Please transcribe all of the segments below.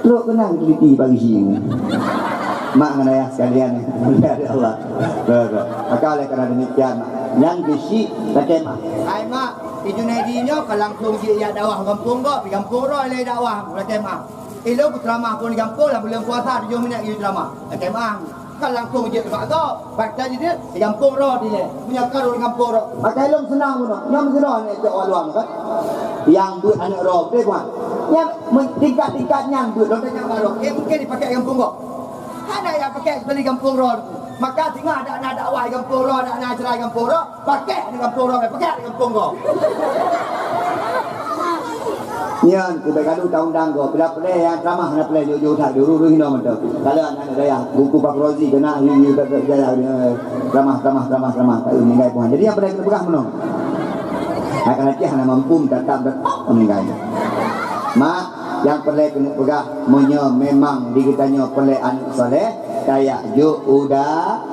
Lu kenang teliti pagi siang. Mak dengan ayah sekalian mulia Allah. Maka oleh kerana demikian yang bisi kata mak. Hai mak, Junaidinyo kalau langsung dia dakwah kampung kok, pergi kampung roh le dakwah kata mak. Ilo ceramah pun di kampung lah bulan puasa 7 minit dia ceramah. Kata mak. Kalau langsung dia tempat kau, baca dia di kampung roh dia. Punya karo di kampung roh. Maka ilmu senang pun. Yang senang ni cak luang kan. Yang buat anak roh dia kan. Yang tingkat-tingkat yang buat Lo tanya baru, mungkin dipakai kampung kok. Ada yang pakai sekali kampung roh. Maka tengah ada anak dakwah di kampung roh, ada anak acara di kampung roh, pakai di kampung roh, pakai di kampung roh. Nyan kita kalau undang-undang kau bila play yang ceramah nak play jauh-jauh tak dulu hina macam tu. Kalau anak daya buku Pak Rozi kena you tak jaya ceramah tak meninggal Tuhan. Jadi yang play kita pegang menong. Akan nanti hanya mampu datang meninggal. Mak yang play kena pegang munyo memang dikitanya play anak soleh kayak ju udah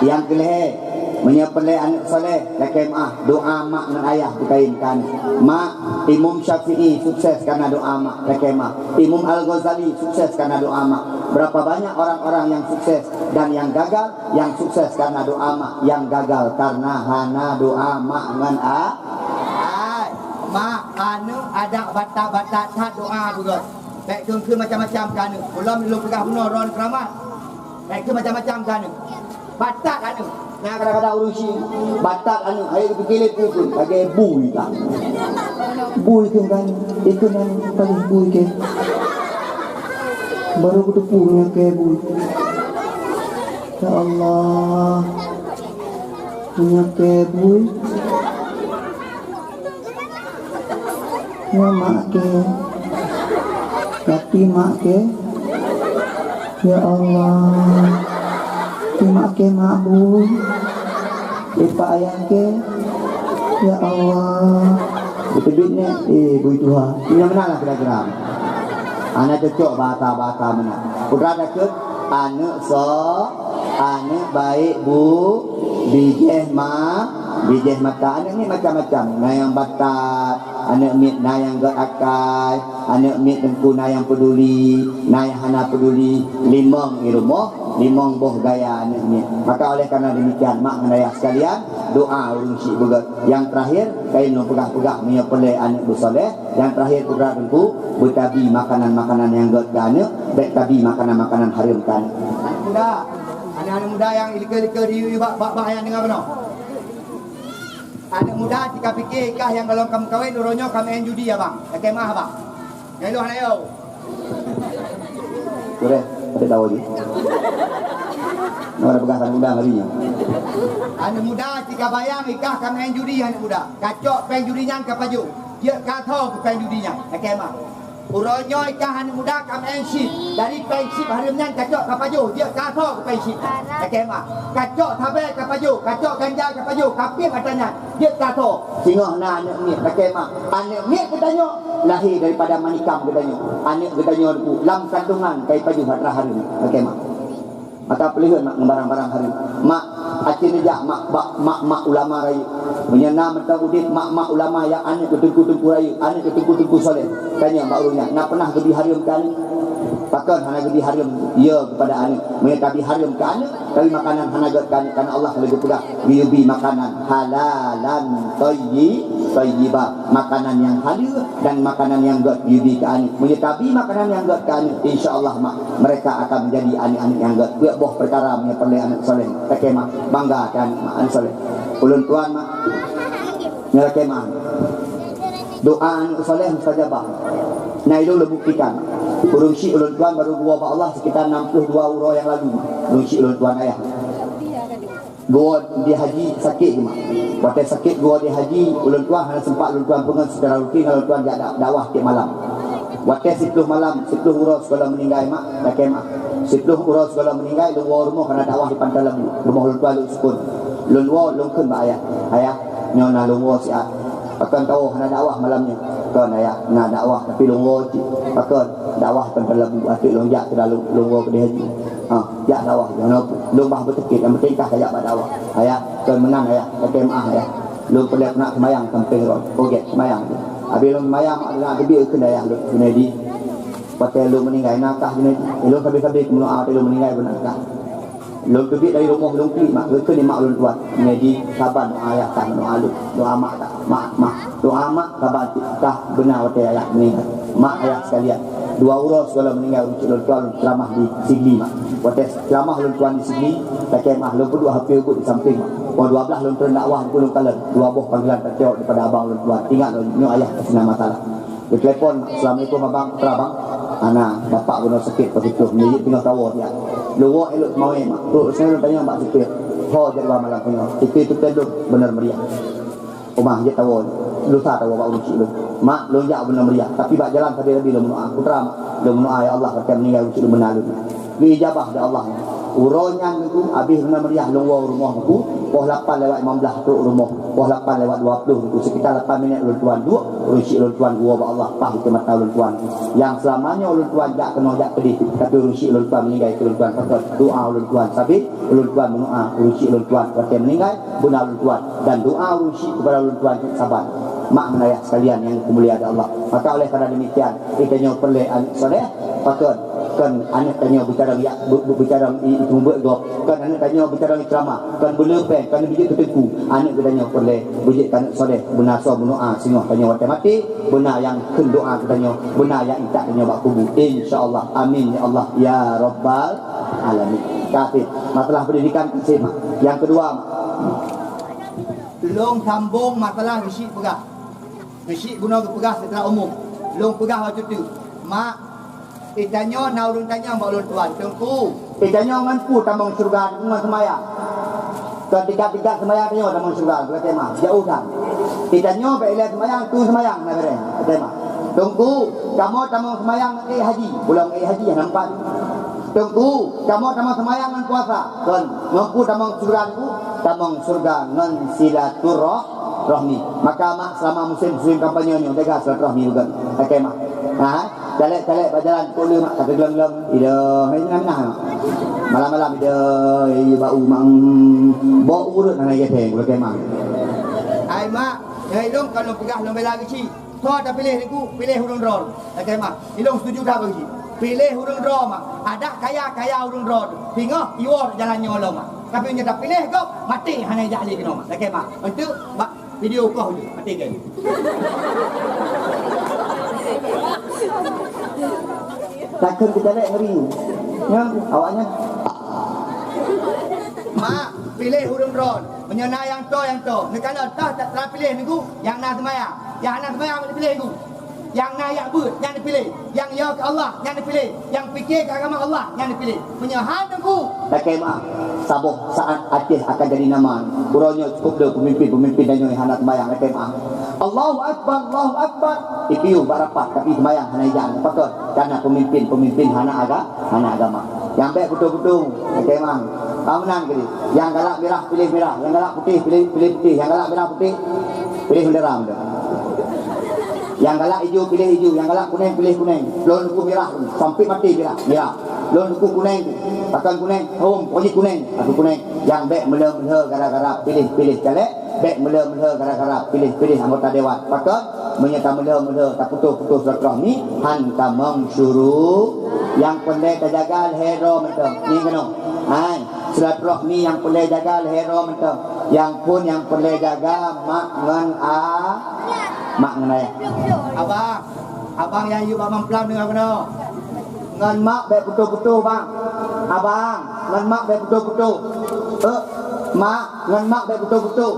yang kelih menyepelai anak soleh kakek doa mak dan ayah dikainkan. Mak Imam Syafi'i sukses karena doa mak kakek Imam Al-Ghazali sukses karena doa mak. Berapa banyak orang-orang yang sukses dan yang gagal? Yang sukses karena doa mak, yang gagal karena hana doa mak dengan mak anu ada batak-batak tak doa juga. Baik tu macam-macam kan. Belum pegang benar ron keramat. Baik tu macam-macam kan. Batak anu. Nah kadang-kadang urusi batak anu air berkilit pun bagi bui tak. Bui tu kan itu yang paling bui ke. Baru punya ke bui. Ya Allah. Punya ke bui. Ya mak ke. Tapi mak ke. Ya Allah. Mak ke mak bu, ipa ayah ke, ya Allah, itu duitnya, bu Tuhan, ini mana lah kira-kira, anak cocok bata mana, udah ada ke, anak anak baik bu, bijeh mata, anak ni macam-macam, nah yang batat, anak mit, nah yang gerakai, anak mit tentu nah yang peduli, nah yang hana peduli, limang irumah. Limang boh gaya anak ni. Maka oleh karena demikian mak dan ayah sekalian doa ulun syik begat. Yang terakhir kain no pegah-pegah menyepelai anak bersoleh. Yang terakhir pegah tentu bertabi makanan-makanan yang got anak, baik tabi makanan-makanan haram kan. Anak muda yang ilika-ilika di bak yang dengar benar. Anak muda jika fikir kah yang kalau kamu kahwin uronyo kamu main judi ya bang. Kemah bang. Ngeluh ayo. Boleh. Ada tahu je. Nak pegang anak muda harinya. Anak muda jika bayang ikah kan main judi anak muda. Kacok pen judinya ke baju. Dia kata ke pen judinya. Kemah. Uronyo ikah anak muda kan main ship. Dari pen ship harimnya kacok ke baju. Dia kata ke pen ship. Kemah. Kacok tabel ke baju. Kacok ganja ke baju. Kapir katanya. Dia kata. Singoh na anak ni kemah. Anak ni katanya lahir daripada manikam katanya. Anak katanya tu lam kandungan kai baju hatra harim kemah. Maka pelihut mak barang-barang harim. Mak acin aja mak ulama rayu. Menyana mentang udit mak ulama yang anak ketungku-tungku rayu, anak ketungku-tungku soleh. Tanya mak urunya, nak pernah gedi harim kan? Pakan hana gedi harim ya kepada anak. Mengetabi harim ke anak, tapi makanan hana ged kan karena Allah lebih pegang. Biubi makanan halalan thayyibah, makanan yang halal dan makanan yang ged biubi ke anak. Mengetabi makanan yang ged ke anak, insyaallah mak mereka akan menjadi anak-anak yang ged. Buat boh perkara menyepelai anak soleh. Kemah bangga kan anak soleh. Ulun tuan mak nyala kemah. Doa anak soleh mustajabah. Nah itu lo buktikan. Urung syik ulun tuan baru gua ba Allah sekitar 62 euro yang lalu. Urung syik ulun tuan ayah. Gua di haji sakit je mak. Waktu sakit gua di haji ulun tuan hanya sempat ulun tuan pengen secara rutin ulun tuan jaga dakwah tiap malam. Waktu 10 malam 10 euro sekolah meninggal mak dah kemah. 10 euro sekolah meninggal lu rumah kena dakwah di Pantai Lembu. Rumah ulun tuan lu sukun. Ulun lungkeun ba ayah. Ayah nyona lu si akan tahu hana dakwah malamnya. Kan ayah nak dakwah tapi lungwo akan dakwah Pantai Lembu atik lonjak ke dalam lungwo ke haji. Ya dakwah jangan lupa bertekid yang penting kah kayak dakwah. Ayah kan menang ayah kemah ayah. Lu perlu nak sembahyang samping roh. Okey sembahyang. Habis lu sembahyang nak lebih ke ayah lu Junaidi. Pakai lu meninggal nakah ni. Lu kabeh-kabeh kemulaan lu meninggal benakah. Lu terbit dari rumah lu pi mak ke ni mak lu tuan. Jadi saban doa ayah tak doa lu. Doa mak tak. Mak. Doa mak saban tak benar pakai ayah meninggal. Mak ayah sekalian. Dua urus kalau meninggal lu tuan ceramah di Sigli mak. Pakai ceramah lu tuan di Sigli, pakai mak lu berdua HP ikut di samping mak. Pukul 12 lu turun dakwah puluh kali. 2 buah panggilan tak jawab daripada abang lu tuan. Ingat lu ni ayah kena masalah. Di telefon, Assalamualaikum abang, terabang. Anak, bapak guna sakit begitu. Menjadi tengah tawa dia. Luwak elok mau mak. Tu saya tanya mak sakit. Ho jadi malam tengah. Itu teluk benar meriah. Omah je tawa. Lu tak tahu bapak uci lu. Mak lu jak benar meriah. Tapi bak jalan tadi lebih lu mendoa. Putra mak. Lu mendoa ya Allah akan meninggal uci lu benar lu. Ni ijabah dari Allah. Uronya itu habis benar meriah lu rumah aku. Pukul 8 lewat 15 tu rumah. Pukul 8 lewat 20 tu sekitar 8 minit ulun tuan dua. Urusi ulun tuan gua ba Allah pah ke mata ulun tuan. Yang selamanya ulun tuan jak kena jak pedih. Tapi urusi ulun tuan meninggal ulun tuan patut doa ulun tuan. Sabit ulun tuan mendoa urusi ulun tuan ketika meninggal benar ulun tuan dan doa urusi kepada ulun tuan sabar. Mak menayah sekalian yang kemuliaan Allah. Maka oleh kerana demikian kita nyo perlu soleh patut kan anak tanya bicara ya bicara itu buat gop kan anak tanya bicara ceramah kan berlepas kan bijak keteku anak tanya perlu bijak kan soleh benar so berdoa singah tanya waktu mati benar yang doa tanya benar yang tak tanya bak kubur insyaallah amin ya Allah ya rabbal alamin. Kafir masalah pendidikan SMA yang kedua Long sambung masalah resyid pegah. Resyid guna pegah secara umum. Long pegah waktu tu. Mak itanyo na ulun tanya mak ulun tuan. Tengku. Itanyo nganpu tambang surga dengan semayang. Ketika semayang tanya tambang surga ke tema. Jauh kan. Itanyo bila semayang tu semayang na bere. Tema. Tengku kamu tambang semayang haji. Pulang haji yang nampak. Tengku kamu tambang semayang dengan puasa. Kan mampu tambang surga tu tambang surga dengan silaturahmi. Maka mak selama musim kampanye ni jaga silaturahmi juga. Okey mak. Talek berjalan pula mak kata gelem-gelem. Ida hai nah. Malam-malam ida bau mang bau urut nang ai teng okey mak. Ai mak, hai dong kalau pegah long bela gici. So ada pilih niku, pilih hurung rol. Okey mak. Ilong setuju dah bagi. Pilih hurung rol mak. Ada kaya hurung rol. Tengok iwar jalan nyolo mak. Tapi nya dah pilih kau mati hanai jali kena mak. Okey mak. Untuk mak video kau je mati kan. Takkan kita nak ngeri. Yang awaknya mak pilih hurung rol. Menyana yang to. Kalau tak pilih niku yang nak semayang. Yang nak semayang pilih niku. Yang nak yak but yang dipilih. Yang ya ke Allah yang dipilih. Yang fikir ke agama Allah yang dipilih. Menyahan niku. pakai mak sabuh saat akhir akan jadi nama. Urangnya cukup dah pemimpin dan yang hendak sembahyang pakai mak. Allahu Akbar. Itu barapat tapi sembahyang hanya jangan patut karena pemimpin hana agama. Yang baik betul-betul pakai mak. Kamu menang ke dia. Yang galak merah pilih merah, yang galak putih pilih putih, yang galak merah putih pilih bendera. Yang galak hijau pilih hijau, yang galak kuning pilih kuning. Lon duku merah sampai mati merah. Lon duku kuning, pakai kuning, pokoknya kuning, aku kuning. Yang baik mele-mele gara-gara pilih caleg, baik mele-mele gara-gara pilih anggota dewan. Patut menyata mele-mele tak putus silaturahmi han tamang syuru yang pandai terjaga hero macam ni kena. Hai, silaturahmi yang pandai jaga hero macam. Yang pandai jaga mak ngan ayah. Abang yang you abang pelam dengan kena. Ngan mak baik betul-betul bang. Abang, ngan mak baik betul-betul. Mak, ngan mak baik betul-betul.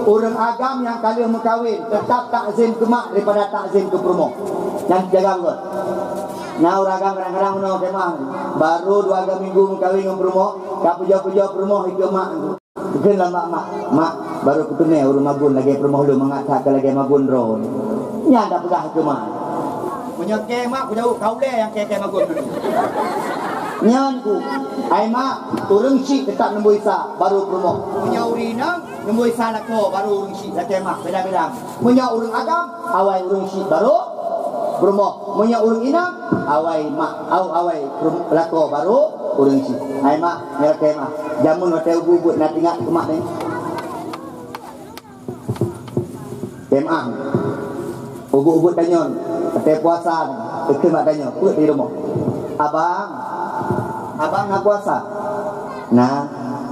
Orang agam yang kali mengkawin tetap takzim ke mak daripada takzim ke perumoh. Yang jaga betul. Nah, orang agam kadang-kadang menolak kemah. Baru 2 minggu mengkawin dengan perumoh. Tak puja-puja perumoh itu mak. Bukanlah mak baru ketemu urus mabun lagi perumoh lu mengatakan lagi mabun ron. Nya ada pegah ke mak. Punya ke mak jauh kau le yang ke mabun dulu. Nyan ku ai mak urang si tetap nombor isa baru perumoh. Punya urina nombor isa nak ko baru urang si la ke mak beda-beda. Punya urang agam awai urang si baru perumoh. Punya urang inang awai mak awai lako baru urang si. Ai mak ya ke mak. Jamun hotel bubut nak tinggal ke mak ni. Temang. Ubut-ubut tanyon. Kata puasa. Itu makanya buat di rumah. Abang nak puasa. Nah,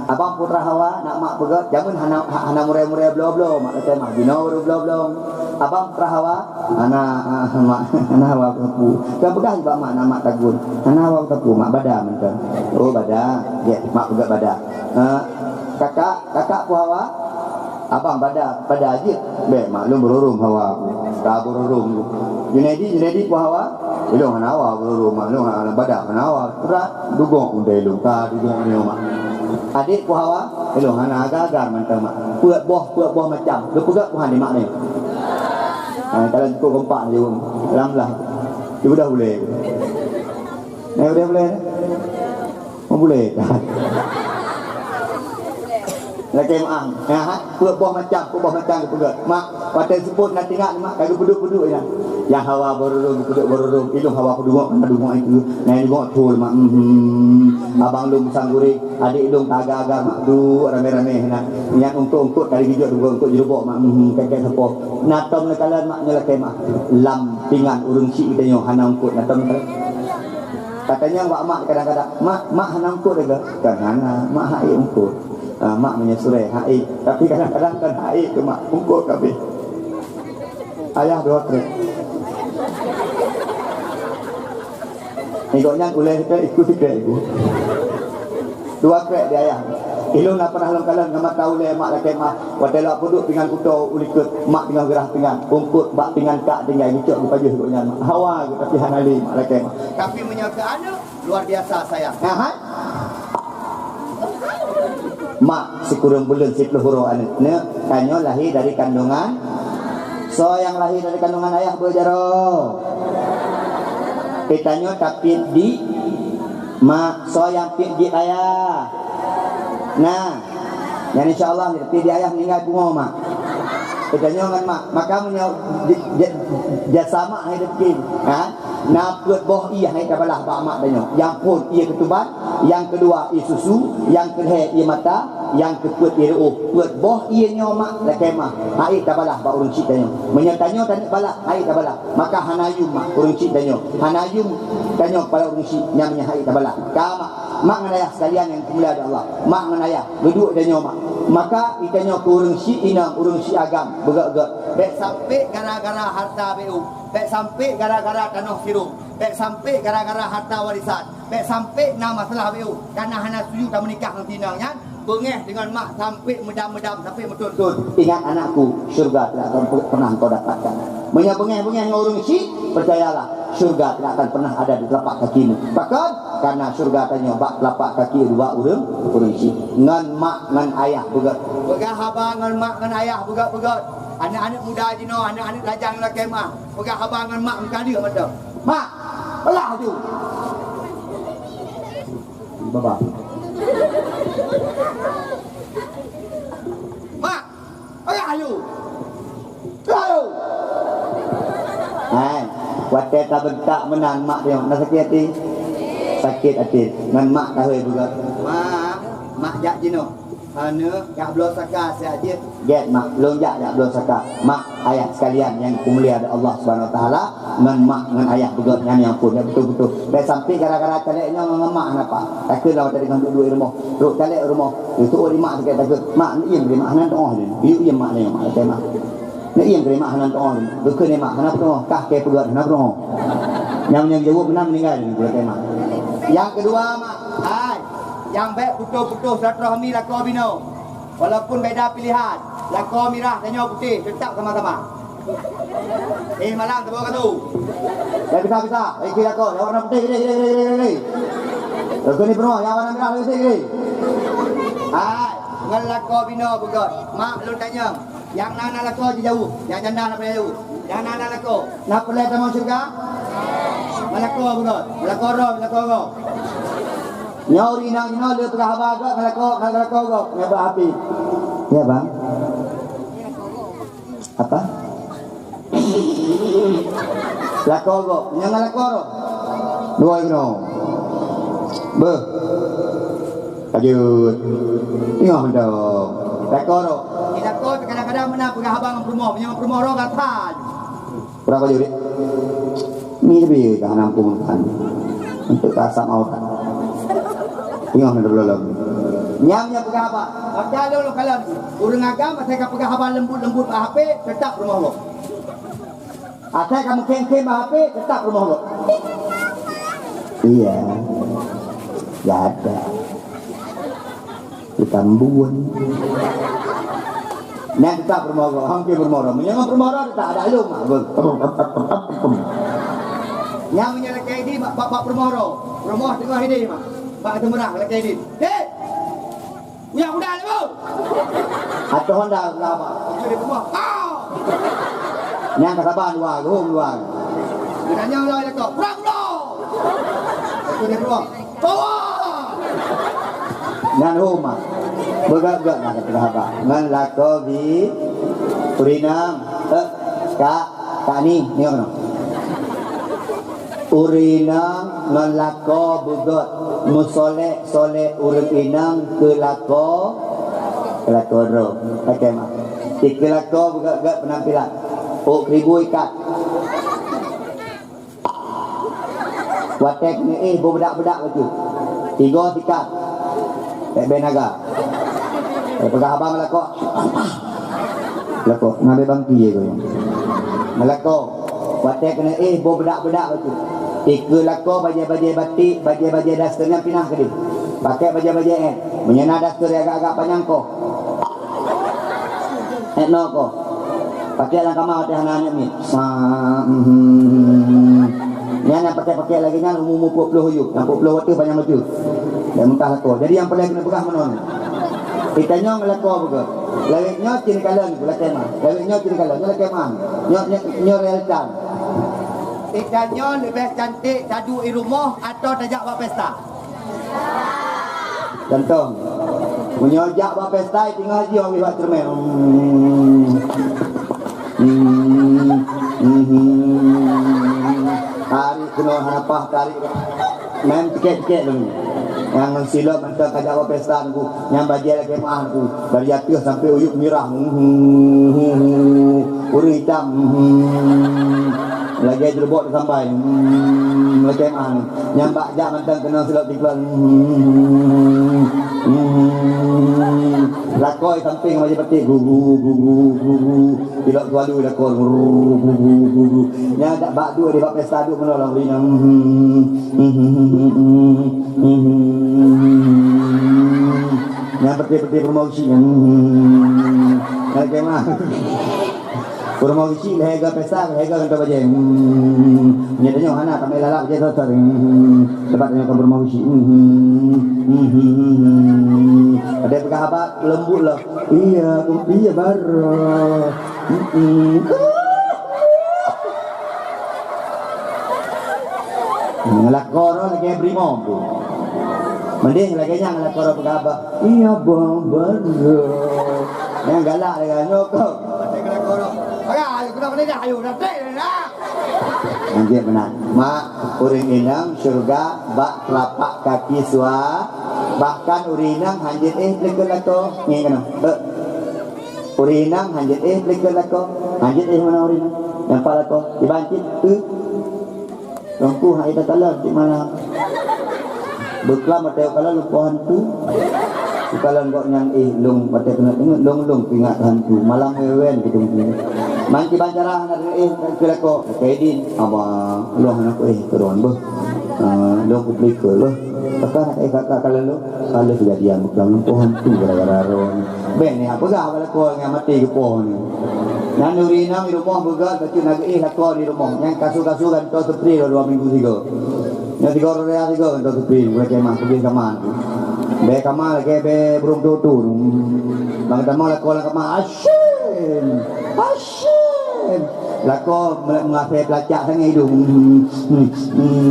abang putra Hawa nak mak pegat jamun hana murai-murai blo-blo mak kata mak dino blo-blo. Abang putra Hawa mak Hawa tapu. Kan pegas juga mak nama tagun. Hana Hawa tapu mak bada mentang. Oh bada. Ya, mak pegat bada. Kakak pu Hawa abang bada aja. Be maklum berurum Hawa. Tak berurum. Junaidi pu Hawa ilung hanawa berurum maklum hana bada hanawa. Pura dugong undai lung ta dugong ni mak. Adik ku Hawa, elok hana agar-agar mentang mak. Puak boh macam. Lu pegat ku handi mak ni. Kalau cukup kompak je pun. Alhamdulillah. Dia dah boleh. Ni boleh. Oh boleh. Lagi maang. Puak boh macam ku pegat. Mak, pada sebut nak tengok mak kagak peduk-peduk je. Yang Hawa berurung, ilung Hawa aku dungok itu. Nah dungok thul mak. Abang lum sangguri, adik lum taga-agar mak du rame-rame nah. Yang untuk dari hijau dua untuk jerobok mak kakek sepo. Natom nekalan mak nyelake mak. Lam pingan urung cik kita nyo hana ungkut natom nekalan. Katanya mak kadang-kadang mak hana ungkut juga. Kan hana mak hai ungkut. Mak menyesure hai, tapi kadang-kadang kan hai ke mak ungkut kabeh. Ayah dua trek. Ikutnya boleh ikut ibu. Dua krek dia ayah. Ilung nak pernah longkalan ngamat tahu le mak laki mak. Wadela puduk dengan kuto ulikut mak dengan gerah pinggan. Ungkut bak pinggan kak tinggal gicok di pajuh ikutnya mak. Hawa tapi hanali mak laki mak. Tapi menyangka anak luar biasa sayang. Mak sekurang bulan 10 huru anak. Ne kanyo lahir dari kandungan. So yang lahir dari kandungan ayah berjaro. Kitanya tapi di mak so yang di ayah. Nah, yang insyaallah di ayah meninggal bunga mak. Kitanya dengan mak, maka menyo jasa mak hidup kin. Nah, buat boh iya hai kabalah bak mak danyo. Yang pun ia ketuban, yang kedua ia susu, yang kedua ia mata, yang keput ia ruh. Buat boh ia nyo mak laki mak. Hai kabalah bak urung cik danyo. Menyatanyo tanya balak, hai kabalah. Maka hanayum mak urung cik danyo. Hanayum danyo pada urung cik nyamnya hai kabalah. Kama mak nganayah sekalian yang kemuliaan Allah. Mak nganayah duduk danyo mak. Maka itanyo urung cik inang urung cik agam begak-gak. Baik sampai gara-gara harta BU. Baik sampai gara-gara tanah sirum. Baik sampai gara-gara harta warisan. Baik sampai nama masalah BU. Karena hana setuju tak menikah dengan tinangnya. Bengeh dengan mak sampai medam-medam sampai betul-betul. Ingat anakku, syurga tidak akan pernah kau dapatkan. Menyabengeh dengan orang isi, percayalah, syurga tidak akan pernah ada di telapak kakimu. Bahkan karena syurga tanya bak telapak kaki dua orang isi. Ngan mak ngan ayah begat. Begat abang ngan mak ngan ayah begat-begat. Anak-anak muda jino, anak-anak lajang lah kemah. Begat abang ngan mak muka dia macam. Mak, belah tu. Bapa. Mak, ayo. Wadah tak bentak menang mak dia. Nak sakit hati? Sakit hati. Ngan mak tahu juga. Mak jak jino. Ana jak belum saka saja. Get mak, lonjak jak belum saka. Mak ayah sekalian yang mulia ada Allah Subhanahu Wa Taala. Ngan mak ngan ayah juga yang pun ya betul-betul. Dah sampai gara-gara caleknya ngan mak apa? Takut lah tadi kan duduk di rumah. Duduk calek rumah. Itu orang mak sikit takut. Mak ni beri mak hanan doa ni. Iu mak ni mak kata mak. Ni beri mak hanan doa ni. Bukan ni mak hanan doa. Kah ke pegat hanan doa. Yang jawab benar meninggal ni kata mak. Yang kedua mak, yang baik putus-putus silaturahmi lakau bino. Walaupun beda pilihan, lakau merah dan putih tetap sama-sama. Malang tu bawa tu. Dah bisa. Kira kau, yang warna putih gini. Lagu ni penuh, yang warna merah gini. Ngan lakau bino begot. Mak lu tanya, yang nana lakau jauh, yang janda nak jauh. Yang nana lakau, nak pelai sama syurga? Melakau begot, melakau roh. Nyori nang nyol dia tengah baga melakau go. Ngaba api. Ya bang. Apa? Lakau go, yang lakau roh. Dua kena. Lanjut. Tengok mendong. Lakau roh. Lakau kadang-kadang mana pegah abang rumah, punya rumah roh kata. Berapa juri? Ni lebih dah nampung kan. Untuk kasam aurat. Tengok nak belum. Nyamnya pegang apa? Macam lu kalau urang agama saya pegang haba lembut-lembut HP tetap rumah Allah. Asal kamu kem-kem HP tetap rumah Allah. Iya. Ya ada. Ditambuan. Nah tetap rumah Allah. Hampir rumah Allah. Menyangka rumah Allah tak ada alum. Nyamnya lekai di bak rumah Allah. Rumah tengah ini mak. Bak temerah lekai di. Hei. Yang udah lu. Atau Honda berapa? Di rumah. Yang kasaban luar, luar. Ditanya lah lekok. Perang lo. Aku di rumah. Bawa. Ngan rumah bergak-gak nak kata apa ngan lako di urinang kak ni apa urinang ngan lako bergak musolek urinang ke lako ro pakai mak ke lako bergak-gak penampilan ribu ikat watek ni bedak-bedak betul 3 ikat benaga. Pegang abang melakok. Melakok, ngabe bangki je kau. Melakok. Watek kena bedak-bedak betul. 3 lako baju-baju batik, baju-baju dasternya pinah ke dia. Pakai baju-baju menyena daster agak-agak panjang kau. No kau. Pakai lang kamar teh anak ni. Yang pakai lagi nya umum 40 yuk. Yang 40 waktu banyak betul. Dan mentah lako. Jadi yang paling kena pegang mana ni? Kita nyong lako juga. Lagi nyok cini kalan pula tema. Lagi nyok cini kalan. Nyok kemang. Nyok realitan. Kita nyok lebih cantik dadu di rumah atau tajak buat pesta. Contoh. Menyojak buat pesta tinggal haji orang buat cermin. Tarik kena harapah tarik. Main tiket-tiket dulu. Yang mensilap mentang kajak apa pesta aku, yang bagian lagi mah aku dari atas sampai uyuk mirah, urut hitam, lagi jerbot sampai, lagi mah, yang bajak mentang kena silap tiklan, lakoi samping macam petik, gugu, tidak selalu lakoi, gugu, yang tak bak dua di bak pesta dua menolong rinang. Yang peti-peti promosi bagaimana promosi lega pesta lega untuk baca nyatanya hana kami lalap je sosor tempatnya ke promosi ada pegang apa lembut lah iya baru ngelakor lagi brimo mending lagi yang ngelakor pegaba iya bang baru yang galak dengan nyokok nanti benar mak uring inang surga bak telapak kaki sua bahkan urinang hanjit leke lako ni kena urinang hanjit leke lako hanjit mana urinang yang pala ko dibancit Longku hai dah kalah di mana? Beklam ada kalau lupa hantu. Kalau kau yang long pada kena tengok long pingat hantu malam wewen gitu ni. Manci bancara nak kira ko kedin abang long nak keron bah. Long publik bah. Takkan kakak kalau kejadian beklam lupa hantu gara-gara ron. Ben ni apa gah kalau kau yang mati ke pohon ni. Yang urinang di rumah begal, tapi nak lakor di rumah. Yang kasu-kasu kan kau sepri 2 minggu 3. Yang 3 orang 3 kan kau sepri. Boleh kemah pergi kamar. Be kamar lagi be burung tutu. Bang kamar lakor kamar asyik. Lakor mengasih pelacak sangat hidung.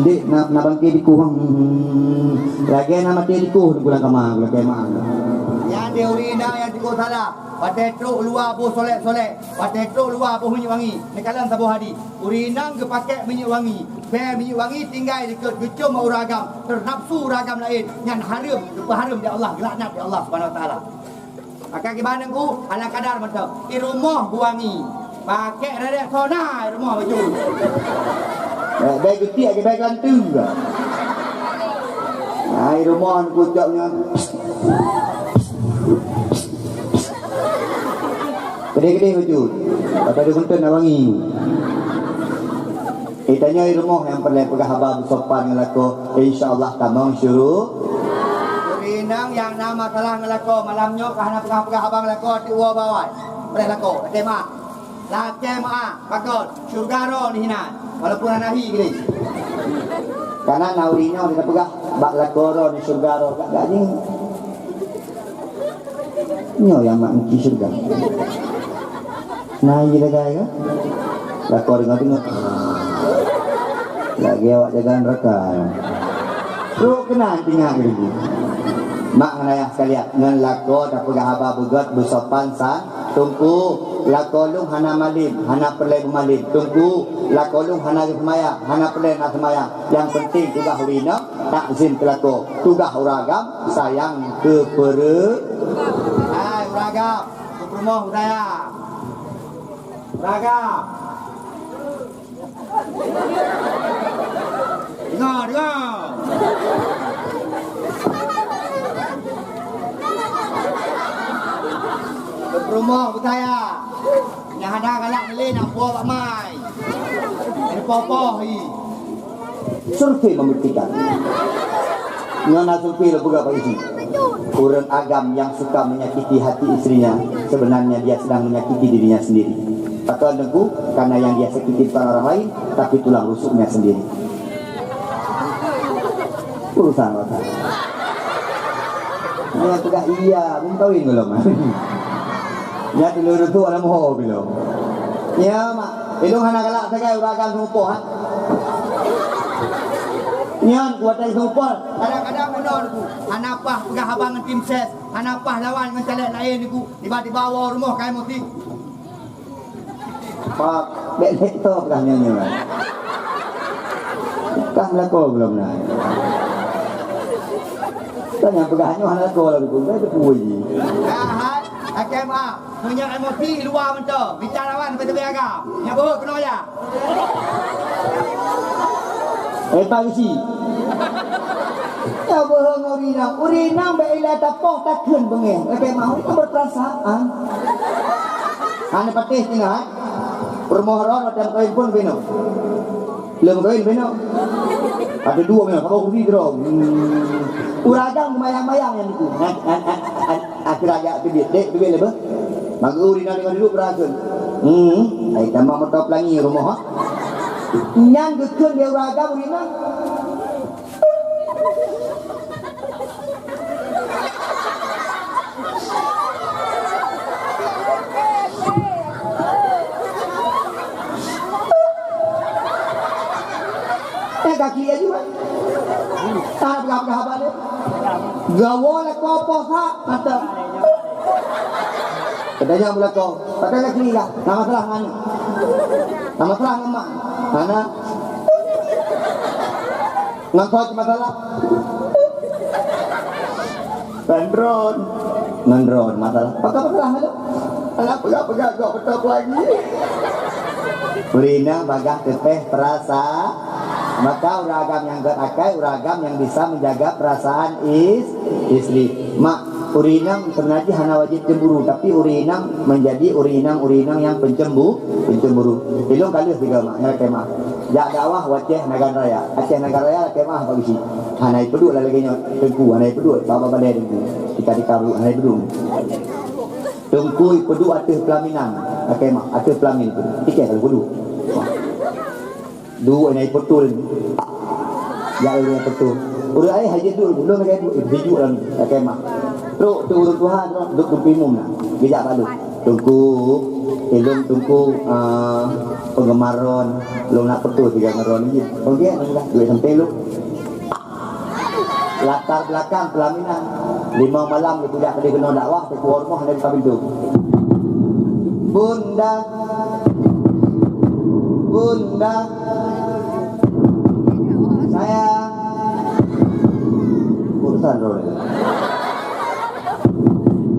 Dik nak bangkit di kuhang. Lagi nak mati di kuh pulang kamar boleh kemah. Yang dia urinang yang tiga salah. Pakai truk luar bu solek-solek. Pakai truk luar bu minyak wangi. Ni kalan sabuh hadi. Urinang ke pakai minyak wangi. Ber minyak wangi tinggal dekat gecum mau ragam. Ternapsu ragam lain. Yang haram. Lupa haram dia Allah. Gelaknap dia Allah Subhanahu Wa Taala. Akan gimana ku? Ala kadar macam. Di rumah bu wangi. Pakai rada sona rumah baju. Baik geti lagi baik lantung juga. Ai rumah kucoknya. Gede-gede wujud. Kata dia punten wangi. Itanya rumah yang pernah pegah habab sopan ngelako. InsyaAllah tamang syuruh. Rinang yang nama telah ngelako malamnya kahana pegah abang ngelako di uwa bawah. Boleh lako, ada mak. Laki mak, bakal syurgaro ni hinan. Walaupun anahi gini. Karena naurinya kita pegah bak lakoro ni syurgaro gak ni. Nyo yang mak ngki syurga. Nah iya lagi kan? Lakor tengok. Lagi awak jaga neraka. Bro kena tinggal lagi. Mak naya sekalian ngan lako tak pegah haba begot bersopan san tungku lakolung hana malim hana perle malim tungku lakolung hana semaya hana perle nak semaya yang penting tugas urina tak izin kelako tugas uragam sayang kepere hai uragam ke rumah saya uragam dengar rumah saya yang ada galak beli nak buah pak mai ada popoh ni survei membuktikan ngana survei lo buka isi orang agam yang suka menyakiti hati istrinya sebenarnya dia sedang menyakiti dirinya sendiri atau dengku karena yang dia sakiti bukan orang lain tapi tulang rusuknya sendiri urusan apa yang tegak iya belum tahu ini belum ya dulu tu ada moho belum ya mak ilung hana galak sagai uragan sumpo ha nyan kuatai sumpo kadang-kadang benar tu hanapah pegah abang dengan tim ses hanapah lawan dengan caleg lain niku tiba-tiba bawa rumah kai mesti pak bek to pegah nyanyi kah lako belum nah tanya pegahnya hana lako lagi tu dah puji KMA punya emosi luar mentok bicara wan sampai tepi agam yang bohong kena ya pagi ya bohong urinang beila tapong takun bengeng KMA itu berperasaan ane patih tinggal permohonan macam kain pun beno belum kain beno ada dua beno kalau kusi terus uragang mayang-mayang yang itu akhir aja tu dek lebih maka urina dengan dulu beragun ai tambah motor pelangi rumah nyang gekun dia uragang urina kaki aja juga tak berapa dia gawa le kopo ha kata kedanya mula kau kata kaki lah nama salah mana nama salah nama mana ngangkut masalah ngendron masalah pakai masalah ada anak pegang kau betul lagi Urina bagang tepeh perasa maka uragam yang berakai uragam yang bisa menjaga perasaan istri mak urinang sebenarnya hanya wajib cemburu tapi urinang menjadi urinang yang pencemburu ilung kali tiga mak ya kemah jak dakwah waceh negara raya aceh negara raya kemah bagi si hanai peduk lagi nya tengku hanai peduk bapa balai tengku kita dikaru hanai peduk tengku peduk ateh pelaminan kemah ateh pelamin tu tiket kalau peduk dua naik betul ya ini betul udah ayah haji dulu belum kayak hidup dalam kemah terus turun Tuhan duduk tumpimum nak bijak balu tungku pengemaron belum nak betul tiga maron ni okey nak duit sampai lu latar belakang pelaminan 5 malam tu dah kena dakwah ke rumah dari pintu Bunda sayang urusan roh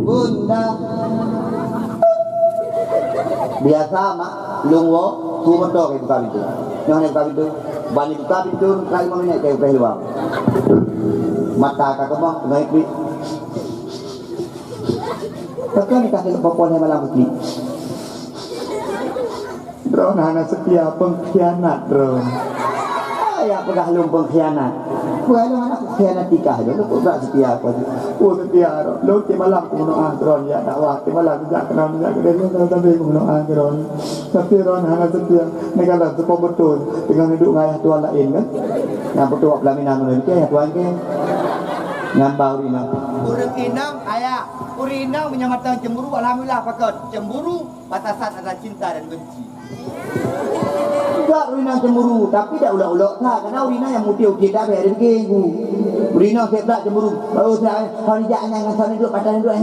Bunda biasa mak lungwo tumoto ke buka pintu nyonya buka pintu Bani buka pintu, kali 5 minit ke luar. Mata kakak bang, naik di. Kakak ni kakak perempuan yang malam putih. Drone hanya setia pengkhianat drone. Ayah pegah lum pengkhianat. Pegah lum anak pengkhianat tikah je. Lu pun tak setia apa tu. Oh setia tu. Lu ti malam kuno drone ya dakwah. Ti malam jak kenal jak kedai kalau sampai kuno drone. Tapi drone hanya setia. Ni kalau sepo betul dengan hidup ngayah tuan lain kan. Yang betul pelaminan ni ke ya tuan ke. Ngambau rina. Urang inang ayah. Urinang menyamatan cemburu. Alhamdulillah pakot. Cemburu batasan antara cinta dan benci. Tidak urina cemburu, tapi tak ulak-ulak tak. Kerana urina yang mutih-mutih dah biar dia genggu. Urina saya pula cemburu. Baru saya hari jangan dengan sana duduk patah duduk.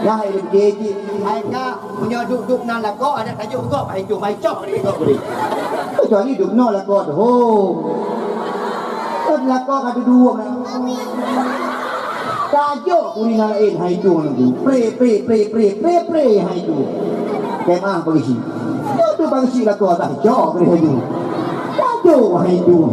Yang hari dia genggu. Ayah punya duduk nan lah kau ada tajuk kau pai cung pai cok ni kau boleh. Kecuali duduk no lah kau tu. Kau lah kau kata dua. Tajuk urina lain hari tu nanti. Pre hari tu. Kemah pergi. Itu bangsi lah kau tak jauh dari itu. Tak jauh itu.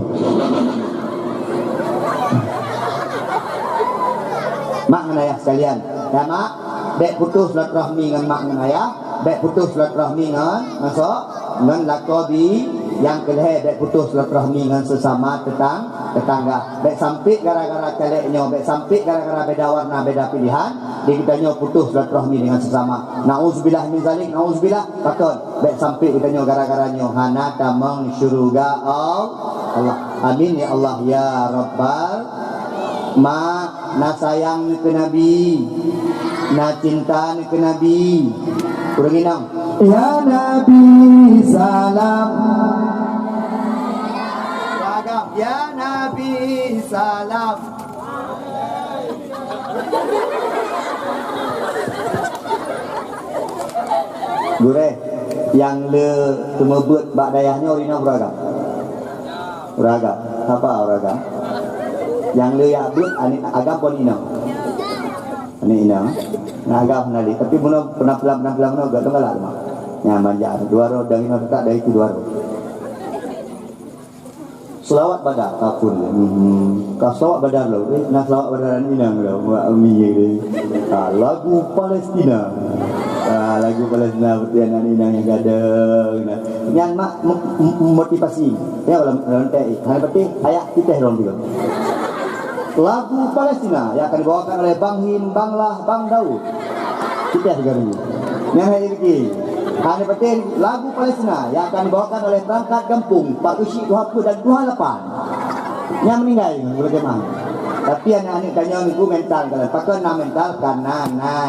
Mak dengan ayah sekalian. Ya mak, dek putus silaturahmi dengan mak dengan ayah, dek putus silaturahmi dengan masuk dengan lakobi yang kelih dek putus silaturahmi dengan sesama tetangga. Dek sampit gara-gara celeknya, dek sampit gara-gara beda warna, beda pilihan. Dia kitanya putus silaturahmi dengan sesama. Nauzubillah min zalik, nauzubillah. Patut baik sampai kitanya gara-garanya hana tamang syurga Allah. Amin ya Allah ya Rabbal. Ma na sayang ke Nabi, na cinta ke Nabi. Kurang inang. Ya Nabi salam. Ya Nabi salam. Gure yang le temebut bak dayahnya orina beragam. Beragam. Apa beragam? Yang le ya but ani agam pun ina. Ani ina. Nah agam nali tapi pernah pelan gak tenggelam mak. Nya manja dua ro dan ina tak dari itu dua ro. Selawat badar kafun. Ka selawat badar lo. Nak selawat badaran ina lo. Wa umi ni. Lagu Palestina. Lagu Palestina seperti anak inang yang gadang. Yang mak motivasi. Ya dalam teh. Hanya berarti ayat kita orang juga. Lagu Palestina yang akan dibawakan oleh Bang Hin, Bang Lah, Bang Daud. Kita juga ini. Yang hari ini. Hanya berarti lagu Palestina yang akan dibawakan oleh perangkat kampung Pak Usyik 20 dan 28. Yang meninggal boleh kemana? Tapi anak-anak tanya ni mental kalian. Pakai nama mental karena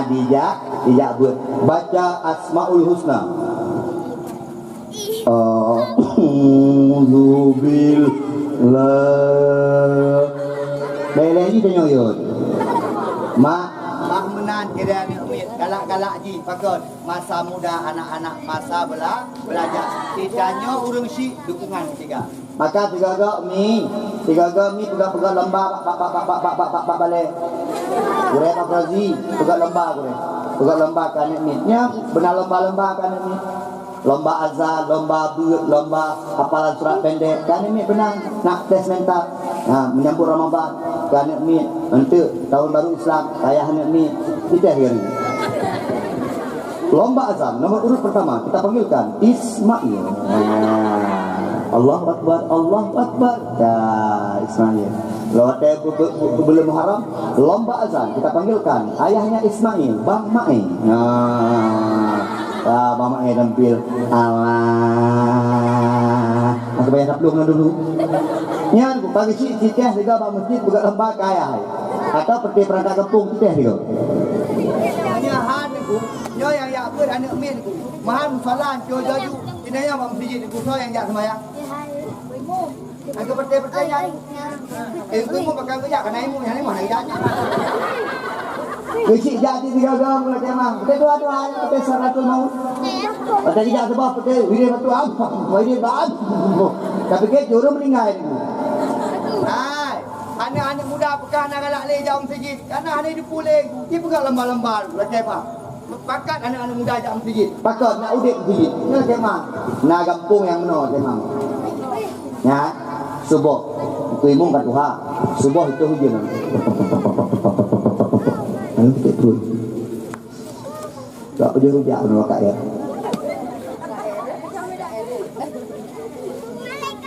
dijak buat baca Asmaul Husna. Alhamdulillah. Lagi tanya yud. Mak menan kira ni umit galak-galak ji pakot masa muda anak-anak masa belajar. Tidaknya urung si dukungan tiga. Maka tiga mi pegang lembah pak balik. Gure Pak Razi pegang lembah gure. Pegang lembah kan ni. Nya benar lembah kan ni. Lomba azan, lomba but, lomba hafalan surat pendek. Kan ni benar nak tes mental. Nah, menyambut Ramadan. Kan ni untuk tahun baru Islam. Ayah ni kita hari. Lomba azan nomor urut pertama kita panggilkan Ismail. Allahu Akbar, Allahu Akbar. Ya, Ismail. Kalau ada belum haram, lomba azan kita panggilkan ayahnya Ismail, Bang Mae. Bang Mae tampil. Allah. Aku bayar taplung dulu. Nya pagi cicih juga bang masjid buka lomba kaya. Atau seperti perangkat kampung kita juga. Hanya han ku, yo yang ya apa anak min ku. Mahan salan jojo. Ini yang bang masjid ku so yang ya sembahyang. Aku percaya. Aku mau pakai kerja kan ibu yang ni mana idanya. Kecik jadi tiga orang mulai kemang. Kita dua-dua kita saratul maut. Pada tidak sebab kita video betul apa? Video bahan. Tapi kita juru meninggal ini. Hai, anak-anak muda pekan nak galak le jauh masjid. Anak anak di puling, dia pegang lembar-lembar lagi apa? Pakat anak-anak muda jauh masjid. Pakat nak udik masjid. Ni kemang. Nak kampung yang mana kemang? Ya. subuh kuimung kan Tuhan subuh itu hujan lalu kita turun tak perlu rujak menolak kaya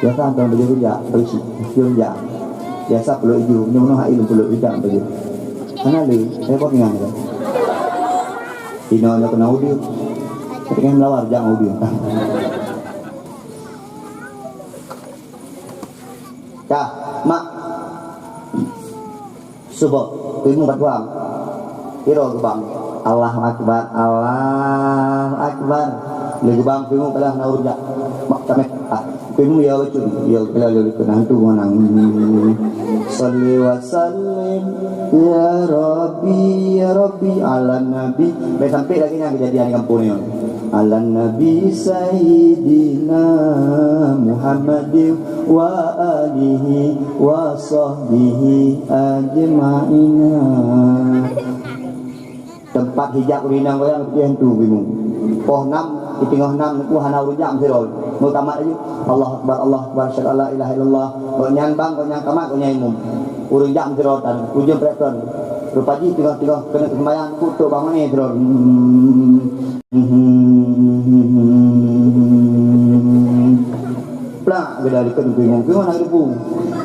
biasa antara perlu rujak berisi rujak biasa perlu hijau nyono hak ilmu perlu rujak perlu mana lu saya kok ingat kan Ino nak kena audio ketika melawar jangan audio Kah, mak subuh ilmu berdoa kira gebang Allah Akbar le gebang ilmu kalah naurja mak sampai ilmu ya lucu ya kalah lucu nantu menang salli wa sallim ya rabbi ala nabi sampai lagi yang kejadian kampung ni ala nabi sayyidina Muhammadin wa alihi wa sahbihi ajma'ina tempat hijab urinang goyang yang tu bingung poh 6 di tengah 6 ku hana urujam sirol mau tamat aja Allah akbar syada la ilaha illallah kau nyambang kau nyang tamat kau nyaimum urujam sirol tan ujung preton rupaji tengah-tengah kena sembahyang kutuk bangun ni sirol plak gedari kan bingung nak debu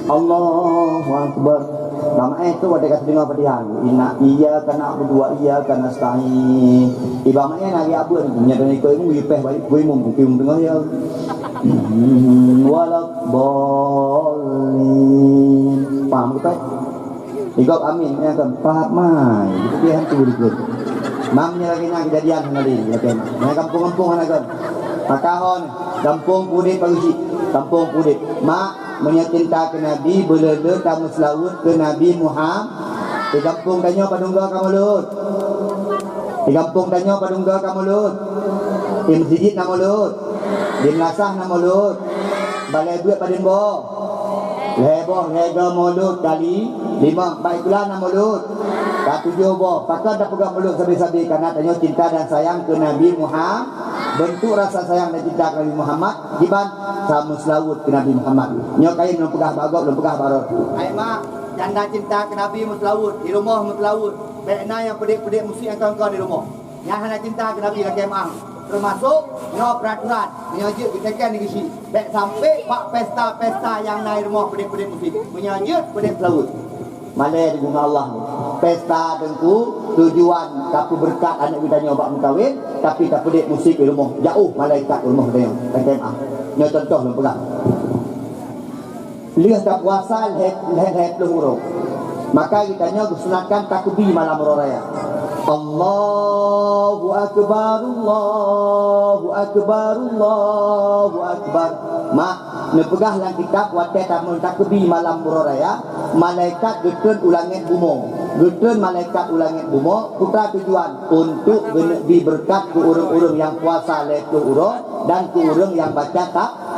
Allahu akbar nama itu ada kata dengar petihan inna iya kana berdua iya kana stain ibamanya nagi abur punya dan ikut ilmu ipeh baik gue mungkin dengar ya walak bolin paham betul ikut amin ya kan paham mai itu dia hantu dikit mamnya lagi nak kejadian nanti kan nah kampung-kampung kan makahon kampung pudit pagusi kampung pudit mak menyacinta ke Nabi belede kamu selawut ke Nabi Muhammad di kampung danyo padungga kamu lut di kampung danyo padungga kamu lut di masjid kamu lut di Melasah kamu lut balai duit padin bo leboh lega mulut kali 5 baiklah nama mulut tak 7 bo pakar dah pegang mulut sabi-sabi karena danyo cinta dan sayang ke Nabi Muhammad bentuk rasa sayang dan cinta ke Nabi Muhammad jiban sama selawut ke Nabi Muhammad nyok kain belum pegah bagok belum pegah barot ai mak janda cinta ke Nabi selawut di rumah selawut bekna yang pedik-pedik musik yang kawan-kawan di rumah yang hana cinta ke Nabi lagi emang termasuk nyok peraturan menyajut kita kan di sini bek sampai pak pesta-pesta yang naik rumah pedik-pedik musik menyajut pedik selawut malai di bunga Allah pesta dengku tujuan kapu berkat anak kita nyoba mengkawin tapi tak pedik musik di rumah jauh malaikat rumah dia SMA nya contoh lu pegang lihat tak puasa leher luhur maka kita nya sunatkan takbir malam raya Allahu akbar Allahu akbar Allahu akbar mak nepegah lang kitab wate tamun takbir malam raya malaikat getun ulangit bumo getun malaikat ulangit bumo putra tujuan untuk beri berkat ke urang-urang yang puasa leher urang dan ke urang yang baca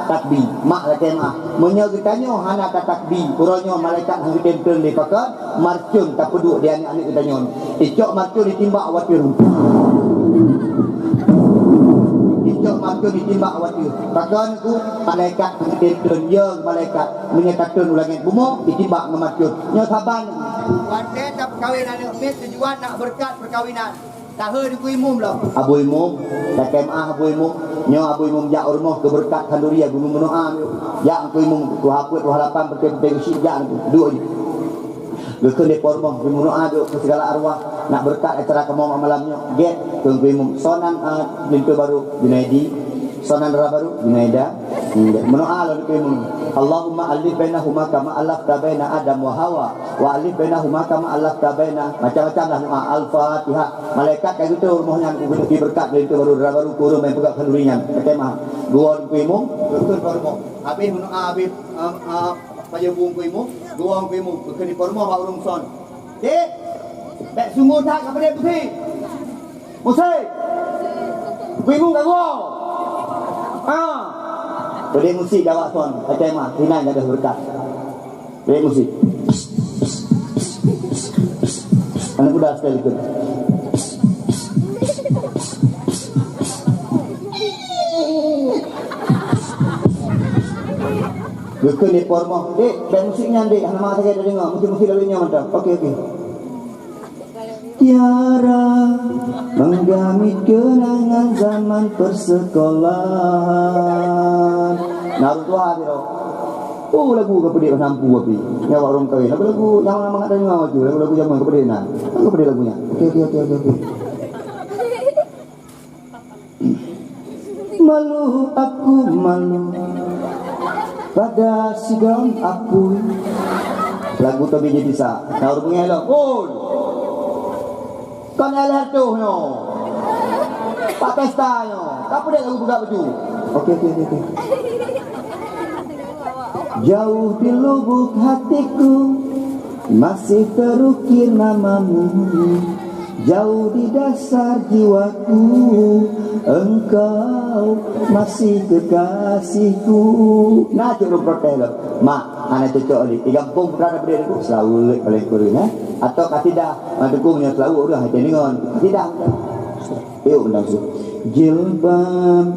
takbir mak la tema menyo kitanya hana ka takbir uronyo malaikat hang tempel ni pakat marcun tak peduk dia anak-anak kitanya icok marcun ditimbak watir icok marcun ditimbak watir pakan ku malaikat hang tempel ye malaikat menyatakan ulangit bumo ditimbak ngemarcun nyo saban wate tak perkahwinan anak mit tujuan nak berkat perkahwinan tahu di kuimum lah abu imum tak kemah abu imum nyo abu imum jak rumah keberkat kanduria gunung menoa jak kuimum tu haput tu halapan betul-betul isi jak dua je lekun di pormong gunung menoa duk ke segala arwah nak berkat acara kemau malamnya get ke kuimum sonan lintu baru Junaidi sonan baru Junaida menoa lalu kuimum Allahumma alif bainahuma kama alafta baina Adam wa Hawa wa alif bainahuma kama alafta baina macam-macam lah doa Al-Fatihah malaikat kayak gitu rumahnya di berkat dari itu baru kurung main pegang kendurinya kemah dua kuimu betul pormo habis doa habis payung kuimu dua kuimu ke di pormo ba urung son dek bek sungguh tak kepada putih musai kuimu gago Beri musik jawab tuan, kacamata, hilang ada berkat. Beri musik. Anak muda sekali tu. Gekun di pormo. Dek, band musiknya dek. Hana mak tak ada dengar. Mesti lalunya mantap. Okey. Tiara menggamit kenangan zaman persekolahan. Naruh tua biro. Oh lagu kepedik nampu api. Nyawa orang kawin. Lagu yang lama ada dengar tu. Lagu zaman kepedik nah. Kepedik lagunya. Okey. Malu aku malu pada sidang aku. Lagu tu biji bisa. Naruh bunyi elok. Oh. Kan alah tu no. Pak pesta no. Tak boleh lagu buka baju. Okey. Jauh di lubuk hatiku masih terukir namamu. Jauh di dasar jiwaku engkau masih kekasihku. Nah cukup protes lo. Mak, anak cocok ni. Tiga pung berada berdiri tu selalu paling kurang atau katidak madukungnya selalu udah hati dengan tidak. Yuk benda tu. Jilbab